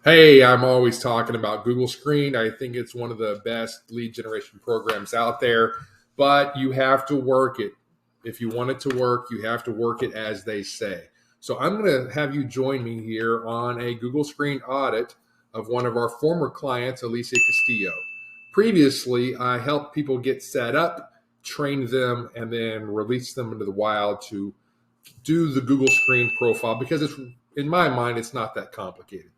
Hey, I'm always talking about Google Screen. I think it's one of the best lead generation programs out there, but you have to work it. If you want it to work, you have to work it as they say. So I'm going to have you join me here on a Google Screen audit of one of our former clients, Alicia Castillo. Previously, I helped people get set up, trained them, and then release them into the wild to do the Google Screen profile because in my mind, it's not that complicated.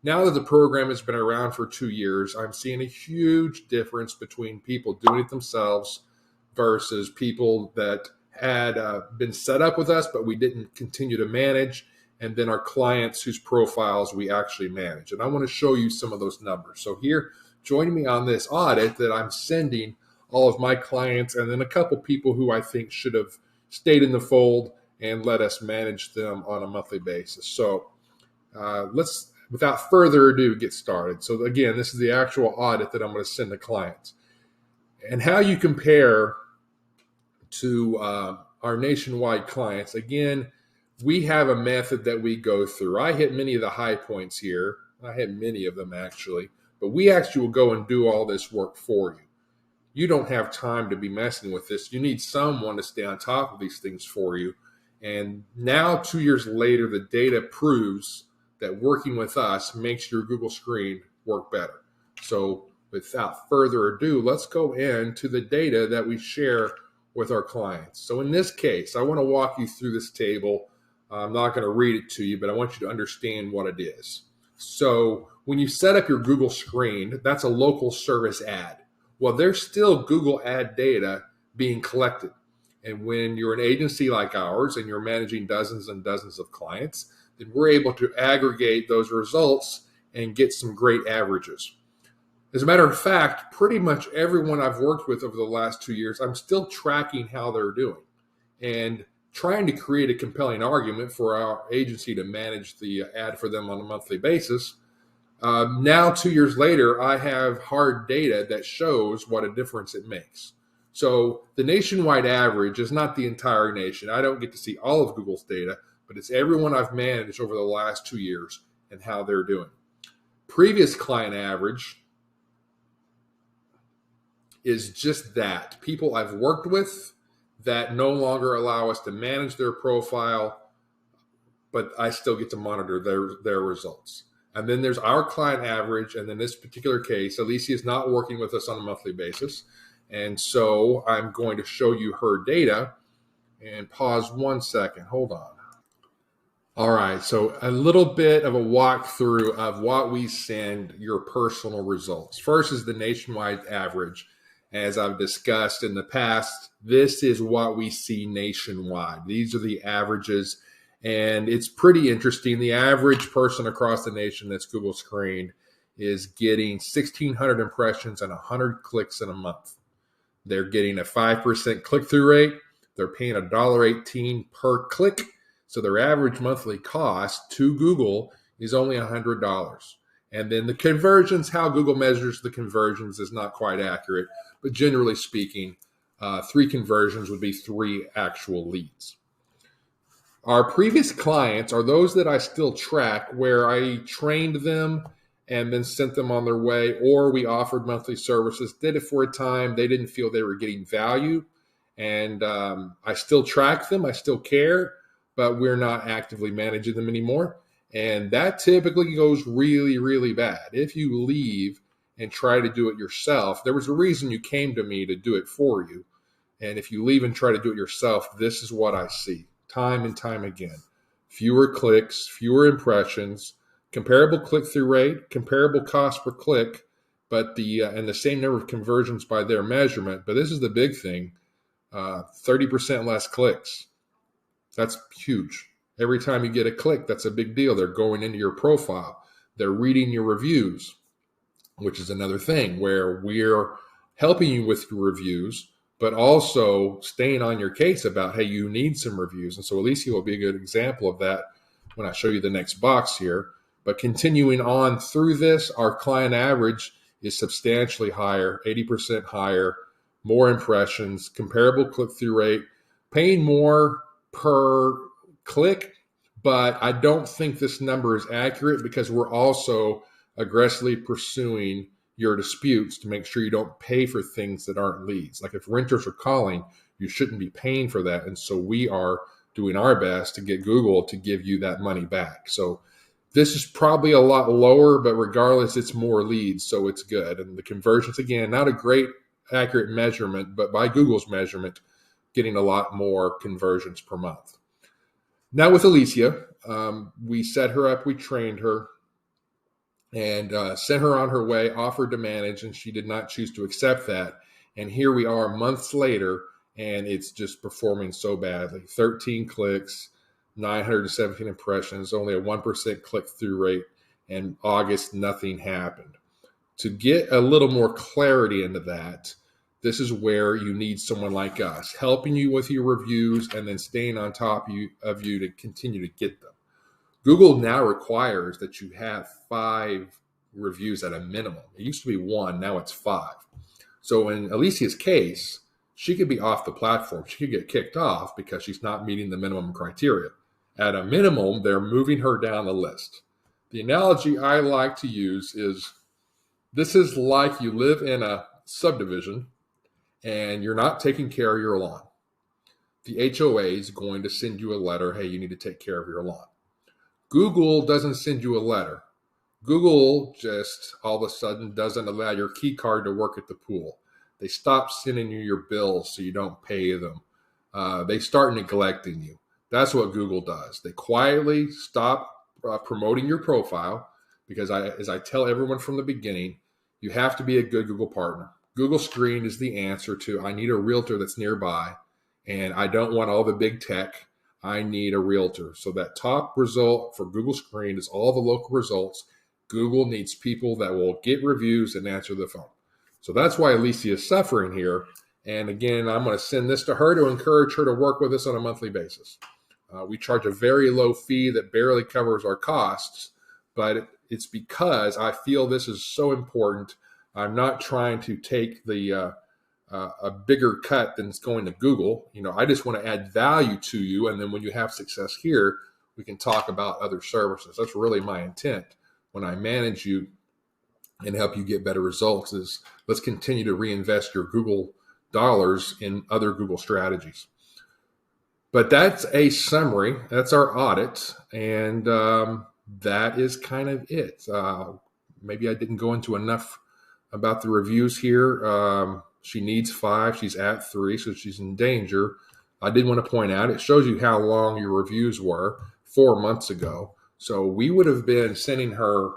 Now that the program has been around for 2 years, I'm seeing a huge difference between people doing it themselves versus people that had been set up with us, but we didn't continue to manage, and then our clients whose profiles we actually manage. And I want to show you some of those numbers. So here, join me on this audit that I'm sending all of my clients and then a couple people who I think should have stayed in the fold and let us manage them on a monthly basis. So let's, without further ado, get started. So again, this is the actual audit that I'm going to send to clients. And how you compare to our nationwide clients. Again, we have a method that we go through. I hit many of the high points here. I hit many of them actually, but we actually will go and do all this work for you. You don't have time to be messing with this. You need someone to stay on top of these things for you. And now, 2 years later, the data proves that working with us makes your Google Screen work better. So without further ado, let's go into the data that we share with our clients. So in this case, I want to walk you through this table. I'm not going to read it to you, but I want you to understand what it is. So when you set up your Google Screen, that's a local service ad. Well, there's still Google ad data being collected. And when you're an agency like ours and you're managing dozens and dozens of clients, then we're able to aggregate those results and get some great averages. As a matter of fact, pretty much everyone I've worked with over the last 2 years, I'm still tracking how they're doing and trying to create a compelling argument for our agency to manage the ad for them on a monthly basis. Now, 2 years later, I have hard data that shows what a difference it makes. So the nationwide average is not the entire nation. I don't get to see all of Google's data, but it's everyone I've managed over the last 2 years and how they're doing. Previous client average is just that. People I've worked with that no longer allow us to manage their profile, but I still get to monitor their results. And then there's our client average. And in this particular case, Alicia is not working with us on a monthly basis. And so I'm going to show you her data and pause 1 second. Hold on. All right, so a little bit of a walkthrough of what we send your personal results. First is the nationwide average. As I've discussed in the past, this is what we see nationwide. These are the averages, and it's pretty interesting. The average person across the nation that's Google screened is getting 1,600 impressions and 100 clicks in a month. They're getting a 5% click-through rate. They're paying $1.18 per click. So their average monthly cost to Google is only $100. And then the conversions, how Google measures the conversions is not quite accurate. But generally speaking, 3 conversions would be 3 actual leads. Our previous clients are those that I still track where I trained them and then sent them on their way, or we offered monthly services, did it for a time. They didn't feel they were getting value. And I still track them. I still care, but we're not actively managing them anymore. And that typically goes really, really bad. If you leave and try to do it yourself, there was a reason you came to me to do it for you. And if you leave and try to do it yourself, this is what I see time and time again. Fewer clicks, fewer impressions, comparable click-through rate, comparable cost per click, but and the same number of conversions by their measurement. But this is the big thing, 30% less clicks. That's huge. Every time you get a click, that's a big deal. They're going into your profile. They're reading your reviews, which is another thing where we're helping you with your reviews, but also staying on your case about, hey, you need some reviews. And so Alicia will be a good example of that when I show you the next box here. But continuing on through this, our client average is substantially higher, 80% higher, more impressions, comparable click-through rate, paying more per click, but I don't think this number is accurate because we're also aggressively pursuing your disputes to make sure you don't pay for things that aren't leads. Like if renters are calling, you shouldn't be paying for that. And so we are doing our best to get Google to give you that money back. So this is probably a lot lower, but regardless, it's more leads, so it's good. And the conversions, again, not a great accurate measurement, but by Google's measurement, getting a lot more conversions per month. Now with Alicia, we set her up, we trained her, and sent her on her way, offered to manage, and she did not choose to accept that. And here we are months later, and it's just performing so badly. 13 clicks, 917 impressions, only a 1% click-through rate. And August, nothing happened. To get a little more clarity into that, this is where you need someone like us, helping you with your reviews and then staying on top of you to continue to get them. Google now requires that you have 5 reviews at a minimum. It used to be 1, now it's 5. So in Alicia's case, she could be off the platform. She could get kicked off because she's not meeting the minimum criteria. At a minimum, they're moving her down the list. The analogy I like to use is, this is like you live in a subdivision and you're not taking care of your lawn. The HOA is going to send you a letter, hey, you need to take care of your lawn. Google doesn't send you a letter. Google just all of a sudden doesn't allow your key card to work at the pool. They stop sending you your bills so you don't pay them. They start neglecting you. That's what Google does. They quietly stop promoting your profile because as I tell everyone from the beginning, you have to be a good Google partner. Google Screen is the answer to, I need a realtor that's nearby, and I don't want all the big tech. I need a realtor. So that top result for Google Screen is all the local results. Google needs people that will get reviews and answer the phone. So that's why Alicia is suffering here. And again, I'm going to send this to her to encourage her to work with us on a monthly basis. We charge a very low fee that barely covers our costs, but it's because I feel this is so important. I'm not trying to take a bigger cut than it's going to Google. I just want to add value to you. And then when you have success here, we can talk about other services. That's really my intent when I manage you and help you get better results, is let's continue to reinvest your Google dollars in other Google strategies. But that's a summary. That's our audit. And that is kind of it. Maybe I didn't go into enough about the reviews here. She needs 5. She's at 3, so she's in danger. I did want to point out, it shows you how long your reviews were 4 months ago. So we would have been sending her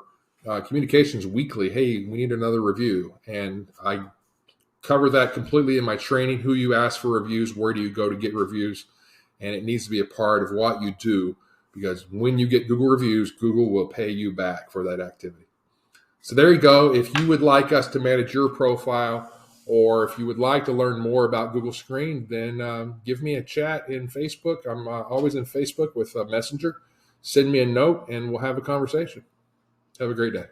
communications weekly. Hey, we need another review. And I cover that completely in my training. Who you ask for reviews, where do you go to get reviews? And it needs to be a part of what you do, because when you get Google reviews, Google will pay you back for that activity. So there you go. If you would like us to manage your profile, or if you would like to learn more about Google Screen, then give me a chat in Facebook. I'm always in Facebook with Messenger. Send me a note and we'll have a conversation. Have a great day.